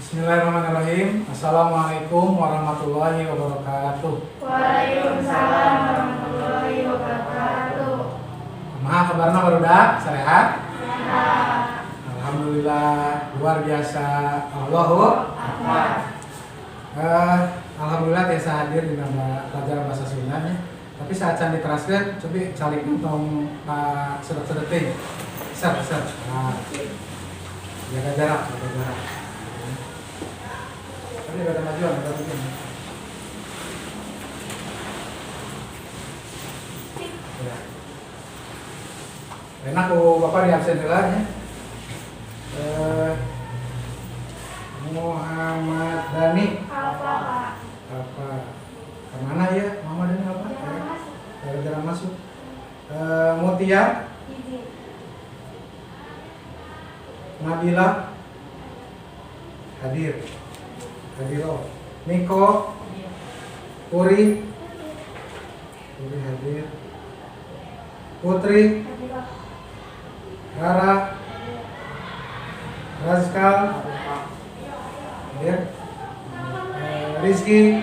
Bismillahirrahmanirrahim. Assalamualaikum warahmatullahi wabarakatuh. Waalaikumsalam warahmatullahi wabarakatuh. Kumaha kabarna barudak? Sehat? Sehat. Alhamdulillah, luar biasa. Allahu Akbar. Alhamdulillah biasa hadir di nama pelajaran bahasa Sundanya. Tapi saat can diteraskeun, coba cari tong sedek-sedeting. Ser. Nah, jaga jarak. Tadi ada majuan, ada begini. Ya. Enak ku Bapak di absen heula nya. Muhammad Dhani. Apa? Apa? Kemana ya? Muhammad Dhani apa? Jarang masuk. Mutia. Izin. Nabila. Hadiro. Niko. Puri hadir. Putri. Rara. Razkal. Hadir. Rizky.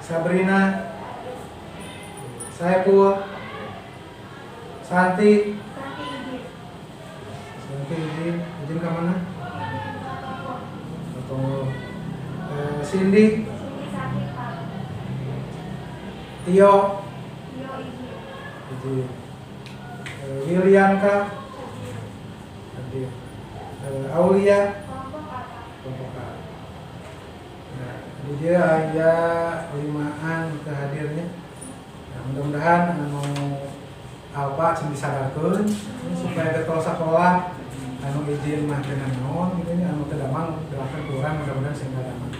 Sabrina. Saipul. Santi. Izin ke mana? Cindy. Tio. Izin. Wilianka. Hadir. Aulia. Nah, ini dia ada 5an kehadirnya. Nah, mudah-mudahan Alpa disadarkan supaya betul sekolah izin mah dengan naon gitu nya tedamang gerakan kurang mudah-mudahan sehingga damang.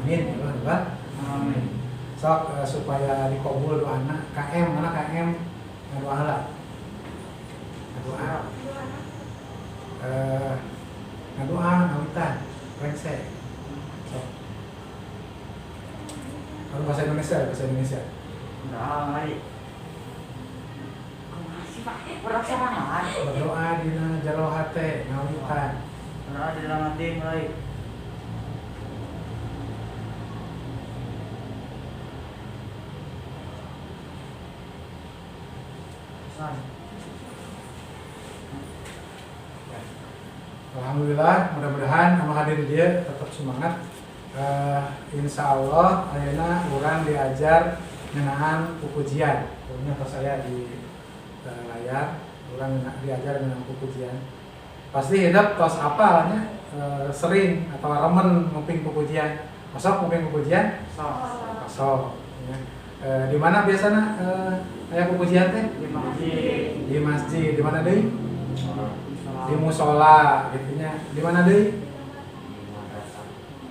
Amin. Amin. Sok supaya dikabul doana KM mana KM doa lah. Doa ngawitan rengse. Sok. Kalau bahasa Indonesia. Berdoa dina jero hate ngawitan. Berdoa di dalam hati mulai. Alhamdulillah, mudah-mudahan anu hadir dia tetap semangat. Insya Allah, ayeuna urang diajar ngeunaan pupujian. Pokoknya pas saya di layar, urang diajar ngeunaan pupujian. Pasti hidup tos apalnya sering atau remen nguping pupujian. Masuk nguping pupujian? Masuk. Ya. Di mana biasanya aya pupujian teh? Di masjid. Di mana deui? Di musola gitunya. Di mana deui?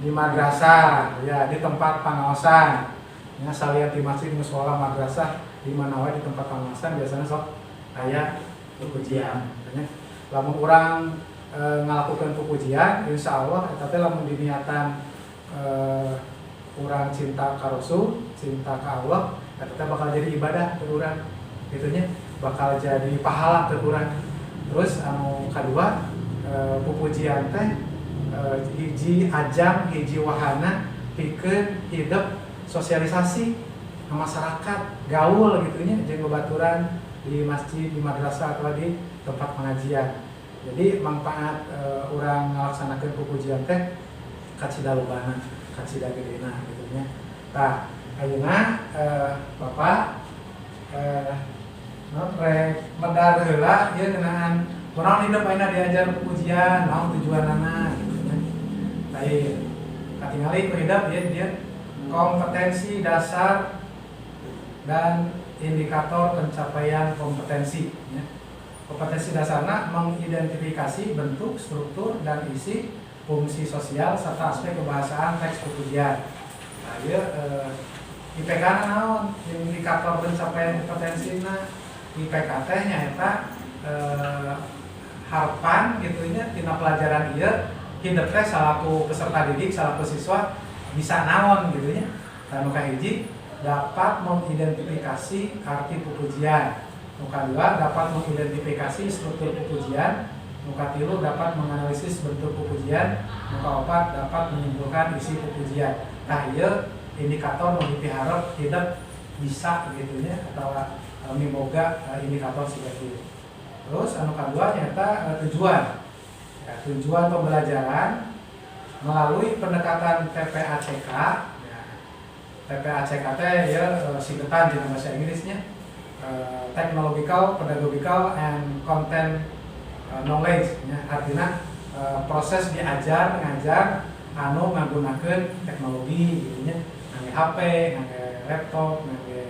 Di madrasah, ya di tempat pangaosan. Ya salian di masjid, musola, madrasah, di mana wae di tempat pangaosan biasanya sok aya pupujian. Makanya lamun urang ngalakukeun pupujian, insyaallah eta teh lamun diniatan urang cinta ka Rasul, cinta ka Allah, eta teh bakal jadi ibadah ke urang. Gitunya bakal jadi pahala ke urang. Terus anu kadua pupujian teh hiji ajang, hiji wahana pikeun hidup sosialisasi ke masyarakat, gaul gitunya jeung babaturan di masjid, di madrasah atau di tempat pengajian. Jadi manfaat urang ngalaksanakeun pupujian teh katsida lobana, katsida gedena gitunya. Tah, ayeuna Bapak rek medar heula ieu ngeunaan urang hidup ayeuna diajar pupujian, naon tujuanana gitu nya. Baik. Katingali ku hidup dia kompetensi dasar dan indikator pencapaian kompetensi ya. Kompetensi dasarna mengidentifikasi bentuk, struktur, dan isi fungsi sosial serta aspek kebahasaan teks pupujian. Nah, ieu IPK naon? Indikator pencapaian kompetensina IPK teh nyaeta harapan gitu nya tina pelajaran ieu hidup teh salaku peserta didik, salaku siswa bisa naon gitu nya. Anu kahiji dapat mengidentifikasi arti pupujian. Kedua dapat mengidentifikasi struktur pupujian. Muka 3 dapat menganalisis bentuk pupujian. Muka 4 dapat menyimpulkan isi pupujian. Nah, ieu indikator nu diharap tidak bisa gitu nya atawa miboga indikator siga kieu. Terus anu kadua nyata tujuan. Ya, tujuan pembelajaran melalui pendekatan TPACK. Ya, TPACK teh ya singkatan di bahasa Inggrisnya technological, pedagogical, and content knowledge. Ya, artinya proses diajar, ngajar anu menggunakan teknologi gitu nya, ngangge HP, ngangge laptop, ngangge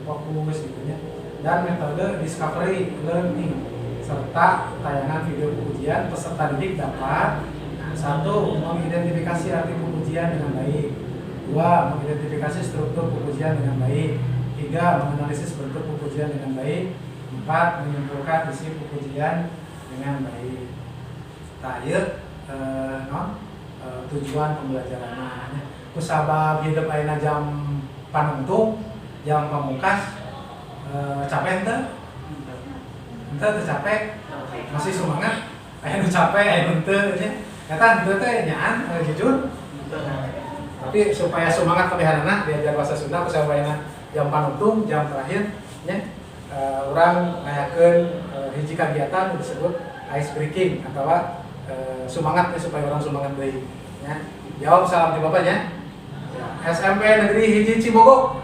fokus gitu nya, dan metode discovery learning serta tayangan video pujian. Peserta didik dapat 1. Mengidentifikasi arti pujian dengan baik, 2. Mengidentifikasi struktur pujian dengan baik, 3. Menganalisis bentuk pujian dengan baik, 4. Menyimpulkan isi pujian dengan baik. Tah ieu tujuan pembelajarannya. Kusabab hidup ayeuna jam panuntung, jam pamungkas, capek ente? Ente teu capek? Masih semangat? Aya nu capek, aya nu teu nya. Eta ente teh nyaan jujur. Tapi supaya semangat kabehanana diajar bahasa Sunda kusabab ayeuna jam panuntung, jam terakhir nya. Urang ngayakeun hiji kagiatan disebut ice breaking atau semangat supaya orang semangat deui. Ya. Jawab salam di Bapaknya. Ya. SMP Negeri Hiji Cibogo.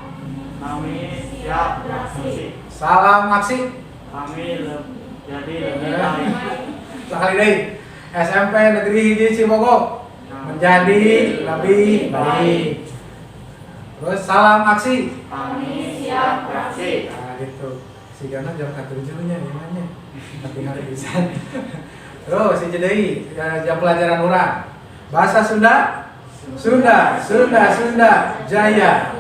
Kami siap beraksi. Salam aksi. Kami jadi lebih baik. Sekali deui. SMP Negeri Hiji Cibogo menjadi lebih baik. Terus salam aksi. Kami siap beraksi. Nah, gitu. Si Gana jam 7 nya gimana? Tapi nggak bisa. Terus si deui jam pelajaran urang. Bahasa Sunda, Sunda, Sunda, Sunda, Jaya.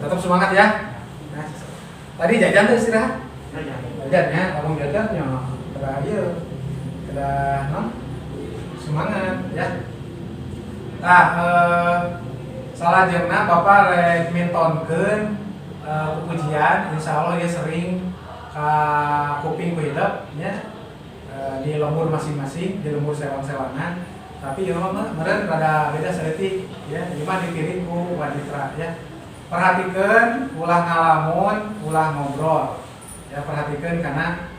Tetap semangat ya. Nah, tadi jajan tuh istirahat. Jajan ya, abang jajan ya. Terakhir, semangat ya. Nah, salah jengna Bapak rek mintonkeun pujian, insya Allah ya sering ka kuping kuhidap ya. Di lembur masing-masing, di lembur sewan-sewanan. Tapi ya meren rada beda saeutik ya, cuma dikirim ku wanitra ya. Perhatikan ulah ngalamun, ulah ngobrol. Ya perhatikan karena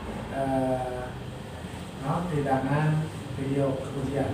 hidangan video pujian.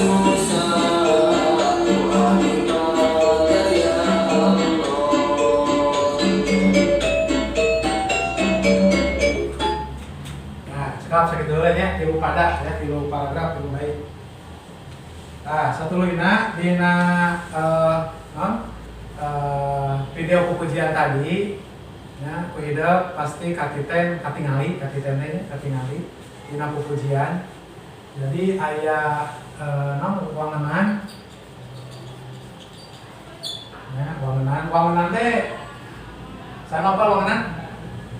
Susah, sapada ya, tilu paragraf tilu baik. Nah, satu lina dina video pupujian tadi ya, ku hidup pasti katingali dina pupujian. Jadi aya wangenan ya, wangenan teh sana apa wangenan?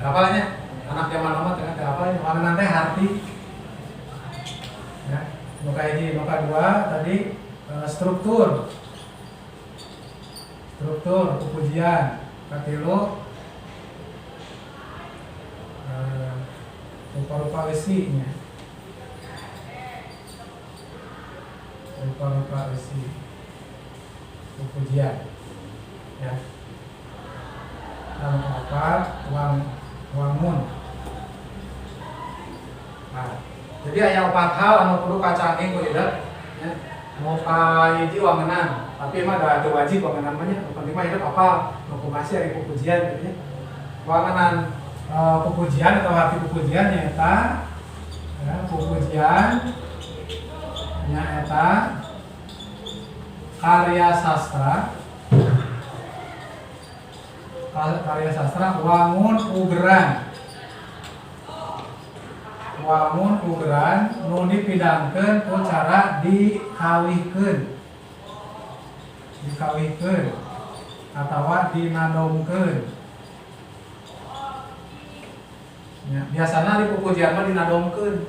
Apalanya? Anak zaman lama teh apa wangenan teh harti. Ya, muka ini, muka dua tadi struktur pupujian. Katilu rupa-rupa isinya. Rupa-rupa isi pupujian. Ya. Dan keempat wangun. Nah, jadi aya 4 hal anu kudu kacanging ku hidup ya. Mau hiji wangenan, tapi mah da wajib wangenan mah nya, penting mah hidup apa nu masih ari pupujian gitu ya. Wangenan pupujian atau arti pupujian nyaeta ya, pupujian nyaeta karya sastra wangun ugeran nu dipidangkeun ku cara dikawihkeun atawa dinadomkeun. Ya, biasana di pupujian mah dinadomkeun,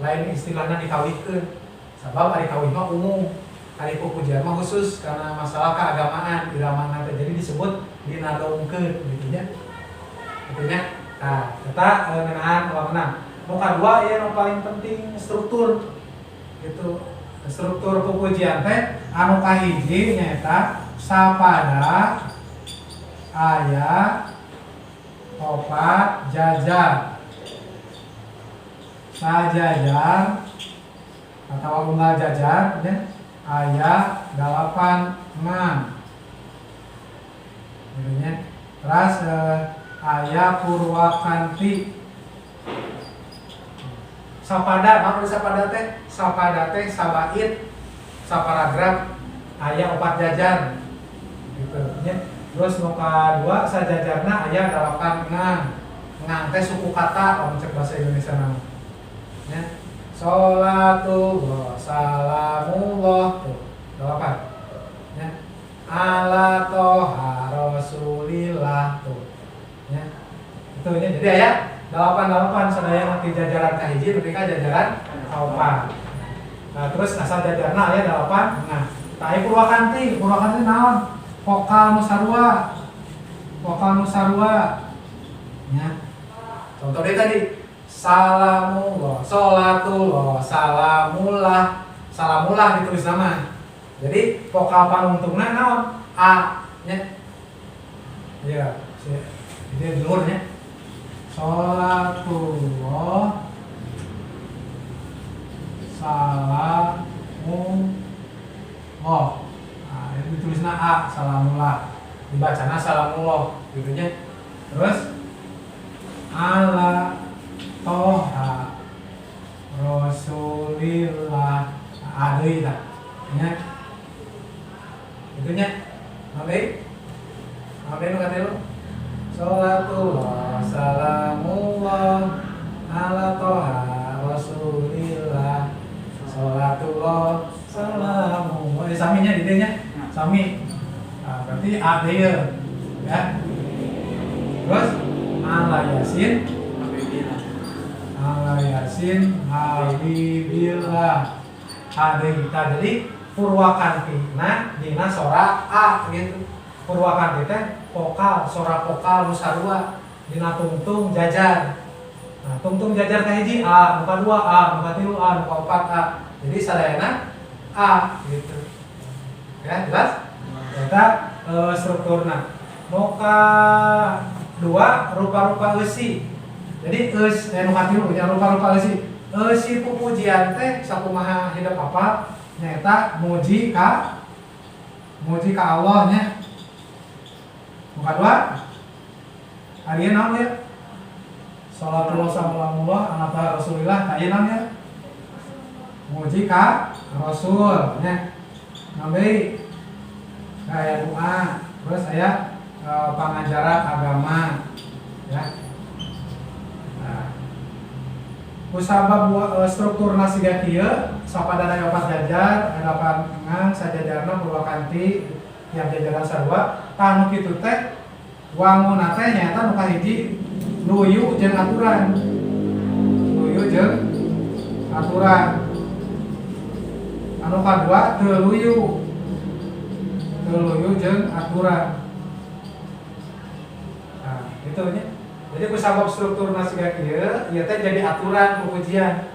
lain istilahna dikawihkeun. Sabab ari kawih mah umum, ari pupujian mah khusus karena masalah keagamaan iramana teh jadi disebut dinadomkeun gitu nya. Nah, eta ngeunaan wangenan. Muka dua ya yang paling penting struktur gitu. Struktur pupujian teh anu kahiji nyaeta sapada aya opat jajar sajajar atau unggal jajar ya, aya 8 gitu. Terus aya purwakanti sapada, apa sapada teh? Sapada teh sabait, saparagraf, aya 4 jajar gitu ya. Terus muka 2 sajajarna aya 8 ngang teh suku kata orang cek bahasa Indonesia nama ya. Sholatullah salamullah tuh 8 ya. Ala toha rasulillah tuh ya. Itu ya. Jadi aya 8 sadaya nanti jajaran kahiji ketika jajaran kaopan. Nah, terus asal jajarna aya 8. Nah, tah purwakanti naon? Vokal nusarua. Ya. Contoh dia tadi salamullah, sholatullah, salamullah ditulis nama. Jadi vokal panungtungna naon? A nya. Ya, ini dulur nya. Sholatullah salamullah. Nah, itu ditulisna A, salamullah. Dibacana salamullah gitu nya. Terus ala toha rasulillah. Ada ita nya. Itu nya. Oke. Oke nu katelu. Sholatullah salamullah ala toha rasulillah. Sholatullah salamullah. Saminya di nya. Sami. Nah, berarti A dia ya. Terus ala yasin habibillah. Ada kita jadi purwakanti. Nah, dina sora A gitu. Purwakanti teh vokal, sora vokal nusarua dina tungtung jajar. Nah, tungtung jajar kahiji A, muka 2 A, muka 3 A, muka 4 A. Jadi sadayana A gitu. Ya, jelas? Eta strukturna. Muka 2 rupa-rupa eusi. Jadi muka 3 nya rupa-rupa eusi. Eusi pupujian teh sakumaha hidup apa? Nyaeta muji ka Allah nya. Muka 2 Arieu naon ya? Sholatullah salamullah ala rasulillah. Tah ieu naon ya? muji ka Rasul nya. Nabi aya doa, terus aya pangajaran agama ya. Nah, kusabab struktur nasiga kieu sapadana aya opat jajar, ada pangan sajajarna purwakanti yang jajaran sarua. Tah nu kitu teh wangunna teh nyaeta nu kahiji luyu jeung aturan. Luyu jeung aturan. Anu kadua teu luyu. Teu luyu jeung aturan. Nah, itu nya. Jadi kusabab struktur nasiga kieu ieu teh jadi aturan pupujian.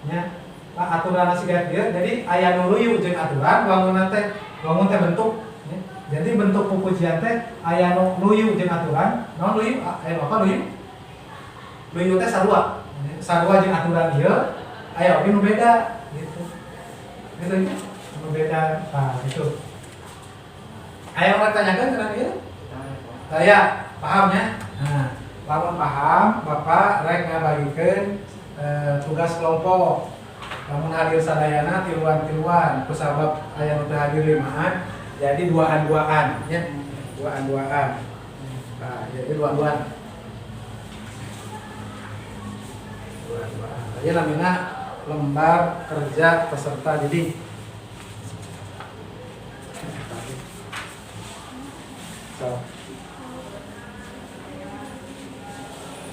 Nya. Aturan nasiga kieu jadi aya nu luyu jeung aturan, wangun teh bentuk. Ya. Jadi bentuk pupujian teh aya nu luyu jeung aturan. Naon luyu? Aya apa luyu? Luyu teh sarua. Sarua jeung aturan ieu aya oge nu beda gitu. Gitu nya. Nu beda. Nah, itu. Aya yang tanyakeun kana ieu? Saya pahamnya. Nah, lamun paham, Bapak rek ngabagikeun tugas kelompok. Lamun hadir sadayana tiluan-tiluan, kusabab aya nu teu hadir limaan, jadi duaan-duaan nya. Duaan-duaan. Nah, jadi duaan-duaan. Duaan-duaan. Ieu namina lembar kerja peserta didik.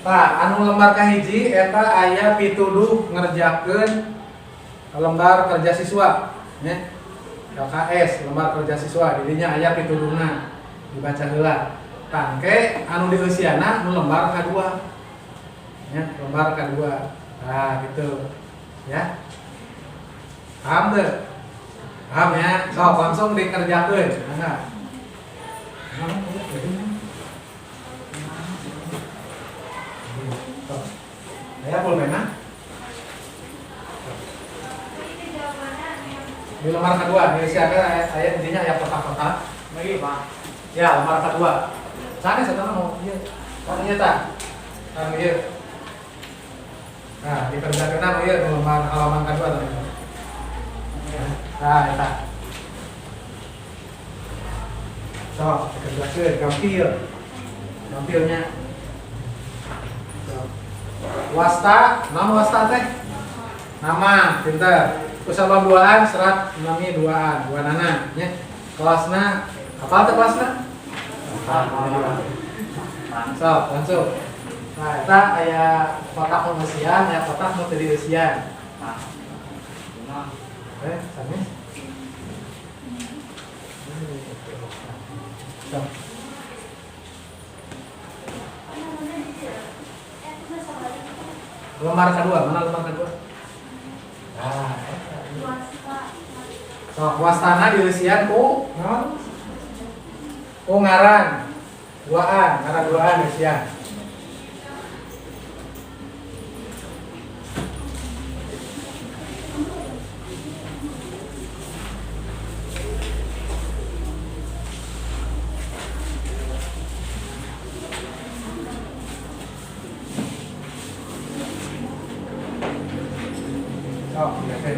Tah, anu lembar kahiji eta aya pituduh ngerjakeun lembar kerja siswa nya. LKS lembar kerja siswa didinya aya pituduhna dibaca heula. Tangke anu dieusiana nu lembar kadua. Ya, lembar kadua. Nah, gitu. Ya. Paham teu? Paham ya? Sok langsung dikerjakeun. Nah. Aya pulpena? Di lembar kedua, di siapa ayat intinya ayat kotak-kotak. Lagi Pak. Ya, lembar kedua. Sana setelah mau iya. Oh iya tak? Kan iya. Nah, dikerjakan apa iya lembar halaman kedua tadi. Nah, eta. So, dikerjakan gampil. Gampilnya. Wasta, nama wasta teh? Nama, pinter. Kusabab duaan serat nami duaan, duanana nya. Kelasna apa teh kelasna? So, langsung. Nah, eta aya kotak nu eusian, aya kotak nu teu dieusian. Sanes. So. Lembar kedua, mana lembar kedua? Nah, so, wastana dieusian ku naon? Ku ngaran. Ngaran duaan eusian. Oh, okay.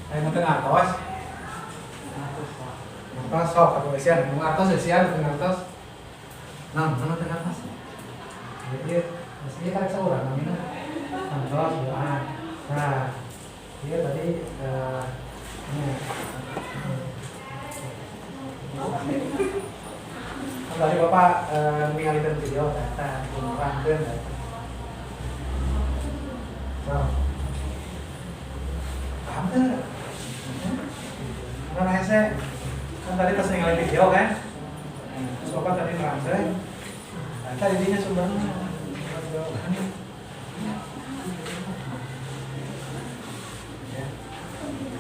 Ayo ngartos. Ngartos sok atuh eusian, ngartos eusian teu ngartos. Nah, mana teu ngartos? Jadi mestinya kan seorang namanya kantor doa. Nah, dia tadi ini tadi Bapak mengalihkan video data pengumuman paham tuh mana saya kan tadi pas ngalih video kan terus Bapak tadi merangkai data intinya sumbernya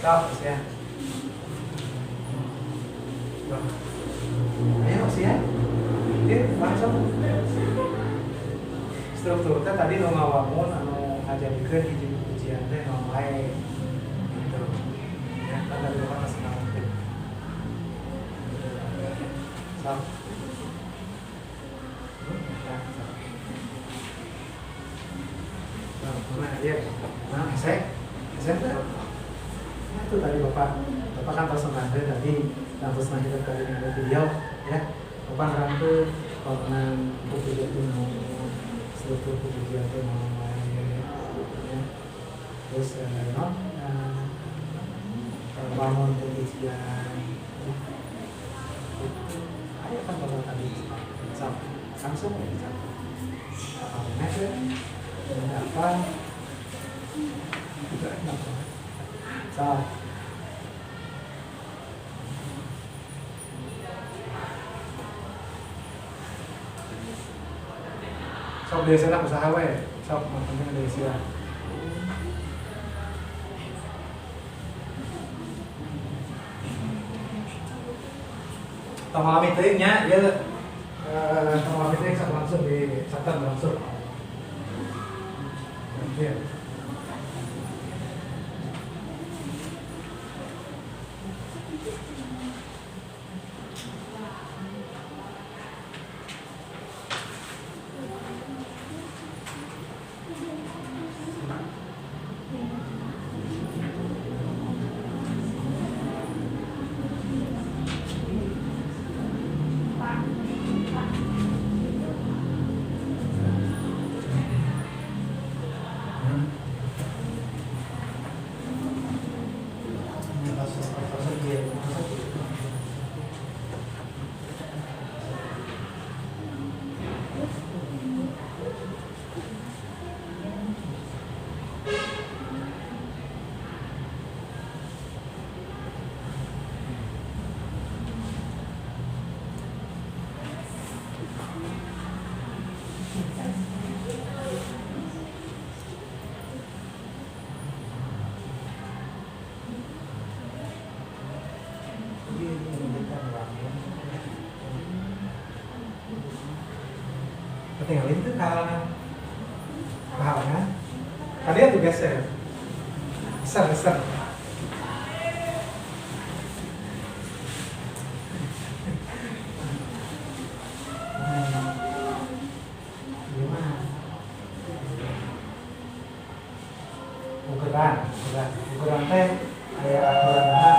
stop ya. Ayo sih ya. Ini langsung. Strukturnya tadi nu ngawangun anu ngajadikeun hiji ujian teh nu lain. Gitu. Ya, kan tadi Bapak kasih tahu. Stop. Nah, ya. Nah, saya itu tadi Bapak kan personade tadi terus nanti tadi ada video ya Bapak rangkul konon buku itu mau seluruh buku itu mau ya terus bangun penelitian ayo kan Bapak tadi langsung apa meter apa juga apa sok biasanya usaha we sok maksudnya dari siang malam meetingnya ya malam meeting langsung dicatat langsung ya. Tinggalin tuh halnya tadi ya tugasnya besar gimana ukuran teh kayak aturan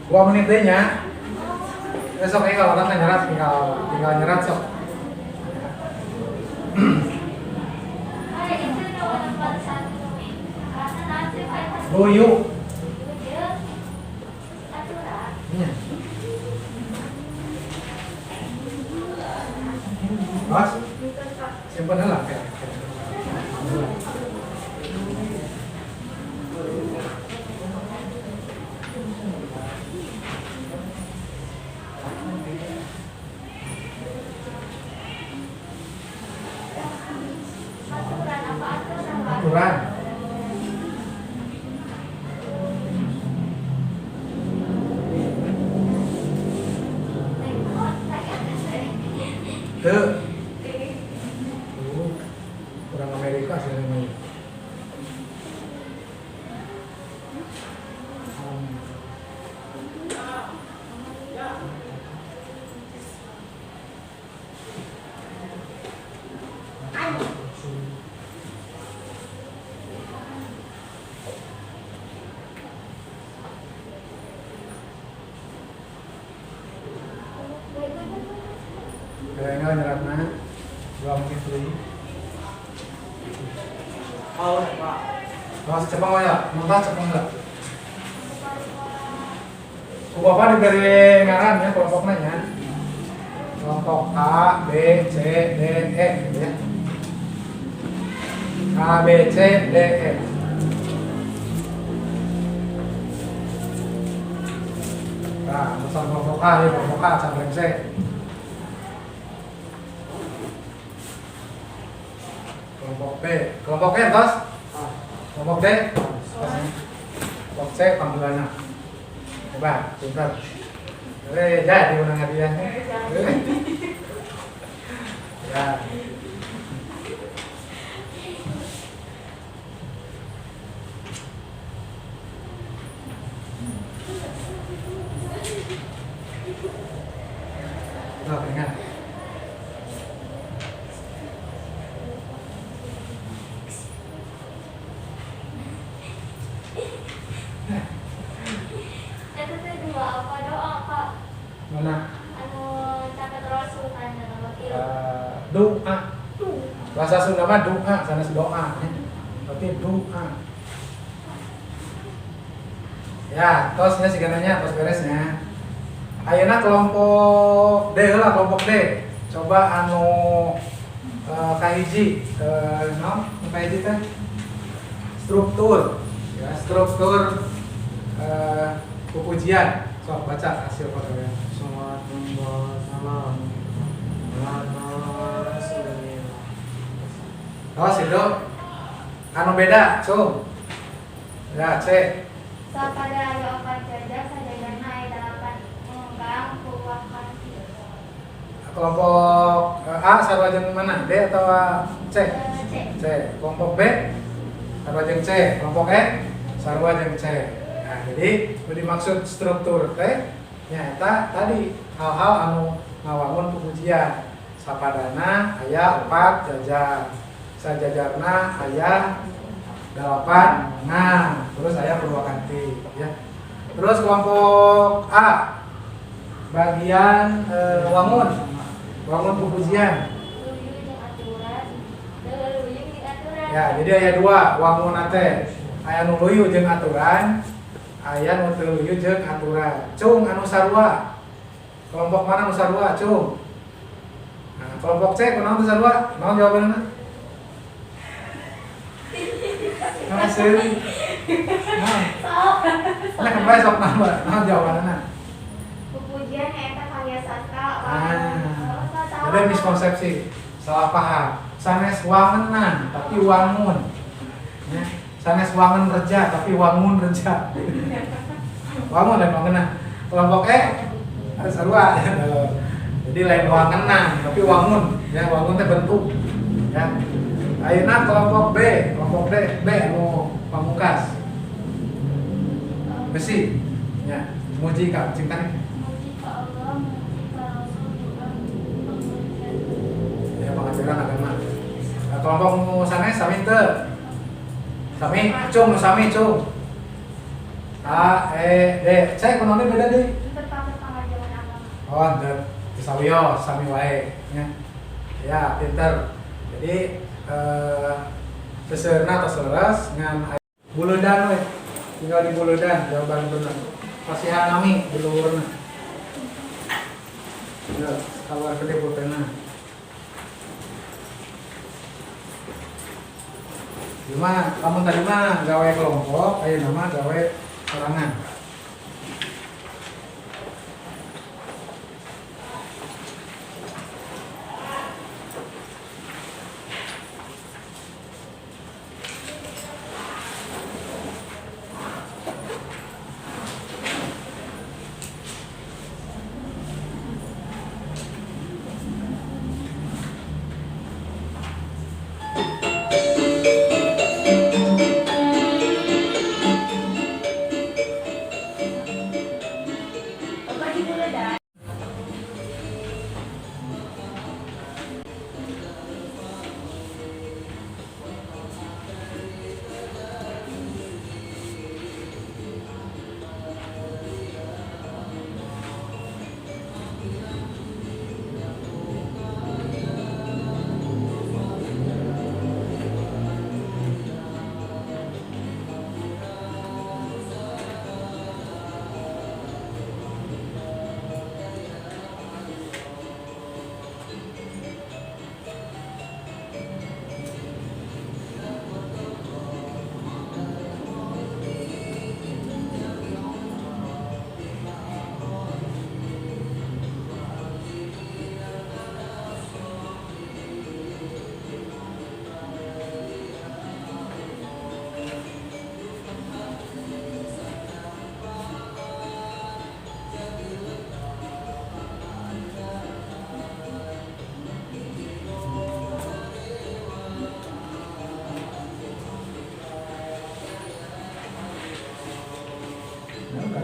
dua menit deh nya besok kalau orang nyerat tinggal nyerat sok Boyu iya Mas simpen lah Tuh. Orang Amerika sih namanya. Kayaknya nyeratna 2 menit lagi. Oh, Pak. Mas cepang ya, muntah cepang enggak? Ku Bapak diberi ngaran ya kelompoknya ya. Kelompok A, B, C, D, E gitu ya. A, B, C, D, E. Nah, besar kelompok A ya, kelompok A sampai C. Kelompok B, kelompok E tos? Kelompok D? Kelompok C panggilannya. Coba, pintar. Jadi menang hadiahnya. Ya. Oh, ingat. Itu teh dua apa doa Kak? Mana? Anu caket rasul kan nama kilo. Doa. Bahasa Sunda mah doa, sanes doa. Berarti doa. Ya, tosnya sih kananya, tos beresnya. Ayeuna kelompok D lah, kelompok D. Coba anu kahiji, naon kahiji teh? Struktur. Ya, struktur pujian. Sok baca hasil fotonya. Salam. Tos itu anu beda, cung. Ya, C. Sapada ayo opat jajar sajagana aya 8 mengembang kuwakan. Kelompok A sarwajeng mana? D atau C? C. C. Kelompok B sarwajeng C. Kelompok E sarwajeng C. Nah, jadi dimaksud struktur teh nyata tadi hal-hal anu ngawangun pujian. Sapadana aya 4 jajar. Sajajarna aya 8 nah, terus aya purwakanti ya. Terus kelompok A bagian wangun pujian. Luyu jeung aturan. Luyu jeung aturan. Ya, jadi aya 2 wangun teh. Aya nu luyu jeung aturan, aya nu teu luyu jeung aturan. Cung anu sarua. Kelompok mana anu sarua, cung? Nah, kelompok C kunaon teh sarua? Naon jawabanna? Nah, seueur. Nah, nah kembali sok nambah. Naon jawabanna? Pupujian eta karya sastra. Jadi miskonsepsi, salah paham. Sanes wangenan tapi wangun. Ya, sanes wangen reja tapi wangun reja. Wangun dan wangenan. Kelompok E ada sarua. Jadi lain wangenan tapi wangun. Ya, wangun teh bentuk. Ya. Ayeuna kelompok B B anu pamungkas. Besi. Ya, muji ka cinta nih. Muji ka Allah, muji ka Rasul, juga pengertian. Ya, pengajaran agama. Nah, kelompok nu sanes sami teu? Sami, cung nu sami cung. A, E, D. Cek kunaon beda deui? Berpakat pengajaran agama. Oh, teu sawios sami wae nya. Ya, pinter. Jadi seseurna atau seleras ngan buludan we. Tinggal di buludan jawaban bener. Pasihan nami di luhurna. Ya, keluar gede pulpena. Cuma kamu tadi mah gawe kelompok, ayo nama gawe sorangan.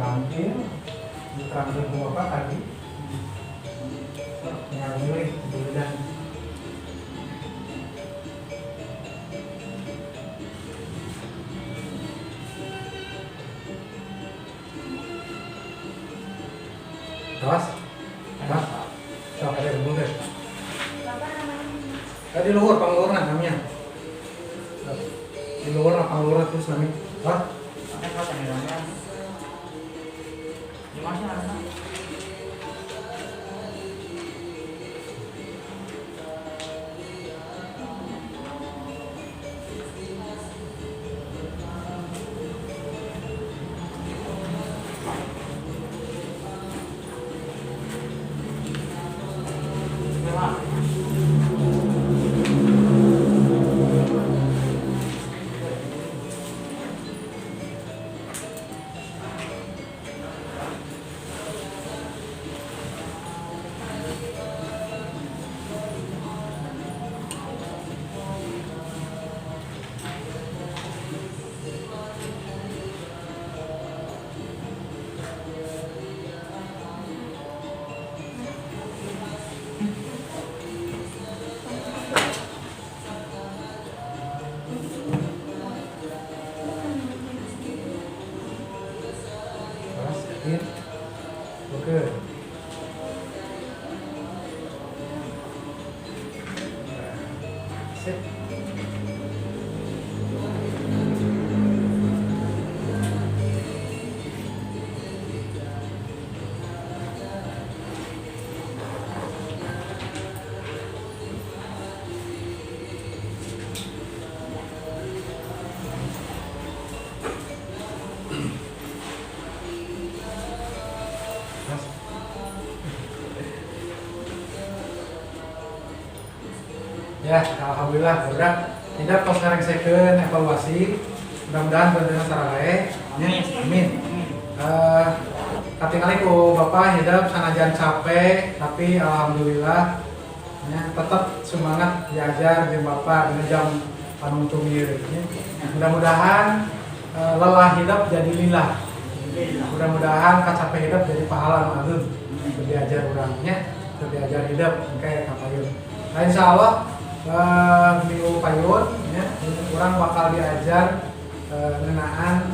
Hampir diterangkan ke Bapak tadi yang milih dan terus sok ada dulu deh di luhur panglurna namanya di luhur panglurna terus namanya oke. Sip. Ya, alhamdulillah udah tidak pas sekarang second evaluasi. Mudah-mudahan benar sareng wae. Amin. Katingali ku Bapak hidup sanajan capek tapi alhamdulillah ya, tetap semangat diajar jeung Bapak dina jam panuntung ieu ya. Mudah-mudahan lelah hidup jadi lillah. Mudah-mudahan kacapek hidup jadi pahala nu ageung. Diajar urangnya, diajar hidup kayak kapayun. Nah, insyaallah minggu payun ya, orang bakal diajar ngenaan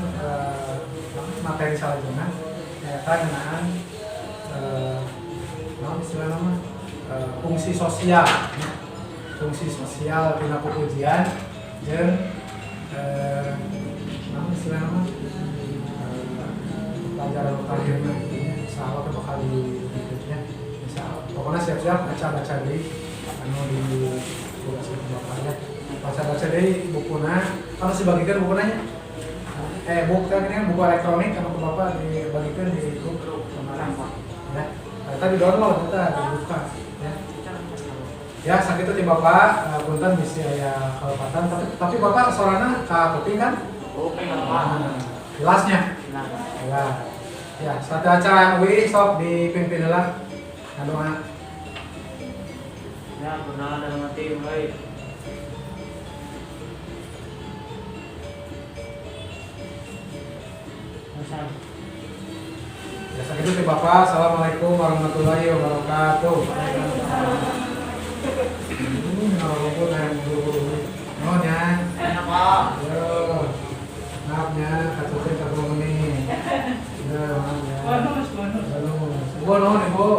materi salajengna eta ngenaan istilah nama fungsi sosial ya. Fungsi sosial dina pujian jeung istilah nama pelajaran pelajaran insyaallah bakal di berikutnya insyaallah. Pokoknya siap-siap baca-baca deui anu di baca-baca dari bukuna, kalau dibagikan bukunanya buku kan ini kan buku elektronik sama ke Bapak dibagikan di grup kemarin ya, kita di download kita dibuka ya sakit itu di Bapak punten bisa ya kelepatan tapi Bapak suaranya kuping kan? Kuping jelasnya ya satu acara UI sok dipimpin lah doa ya berdoa dalam hati baik. Biasa gitu sih Bapak. Assalamualaikum warahmatullahi wabarakatuh. Walaupun yang buru-buru. Nonya. Kenapa? Yo. Maafnya, kacau-kacau nih. Ya, maaf ya. Bonus. Bonus nih, Bu.